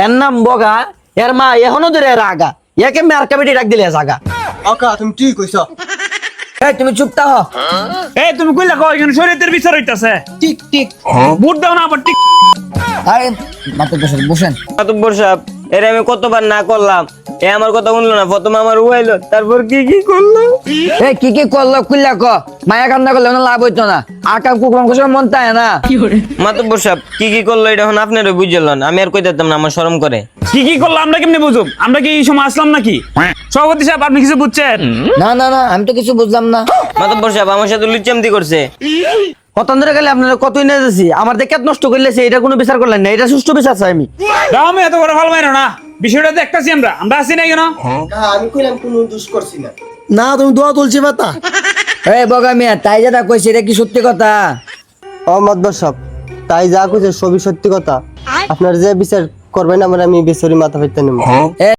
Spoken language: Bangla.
এর নাম বগা, এর মা এখনো ধরে রাগা, একে মেয়ার কমিটি ডাক দিলে জাগা। আকা তুমি ঠিক কইছো। এই তুমি চুপ থাক। এই তুমি কইলা কও এখানে শরীয়তের বিচার হইতাছে। ঠিক ঠিক। বুট দাও না আবার ঠিক। আরে মাত্র বসেন। মাতব্বর সাহেব এরে আমি কতবার না করলাম, এ আমার কথা শুনলো না। প্রথমে আমার উড়াইলো, তারপর কি কি করলো। এই কি করলো কুল্লা ক, মায়া কান্না করলে না লাভ হইতো না। আকাম কুকুম কোসম মন তাই না। মাতব্বর সাহেব কি কি করলো এটা এখন আপনারও বুঝলেন, আমি আর কইতাম না, আমার শরম করে। কি করলো আমরা কেমনে বুঝুম? আমরা কি এই সময় আসলাম নাকি? সভাপতি সাহেব আপনি কিছু বুঝছেন? না না না, আমি তো কিছু বুঝলাম না। মাতব্বর সাহেব আমার সাথে লুচ্চামতি করছে। কতন ধরে গেলে আপনারা কতই না যাচ্ছি, আমার দেখে নষ্ট করলেছে, এটা কোনো বিচার করলেন না, এটা সুষ্ঠু বিচার চাই আমি। দাও আমি এত বড় ভালো মাইরো না, বিষয়টা দেখতাছি আমরা আছি না কেন? না আমি কইলাম কোনো দোষ করছি না। না তুমি দোয়া তুলছি বাতা। এই বগা মিয়া, তাই যেটা কইছে এটা কি সত্যি কথা? মাতব্বর সাহেব তাই যা কইছে সবই সত্যি কথা। আপনার যে বিচার করবেন আমার আমি বেসরি মাথা ফেলতে নেব।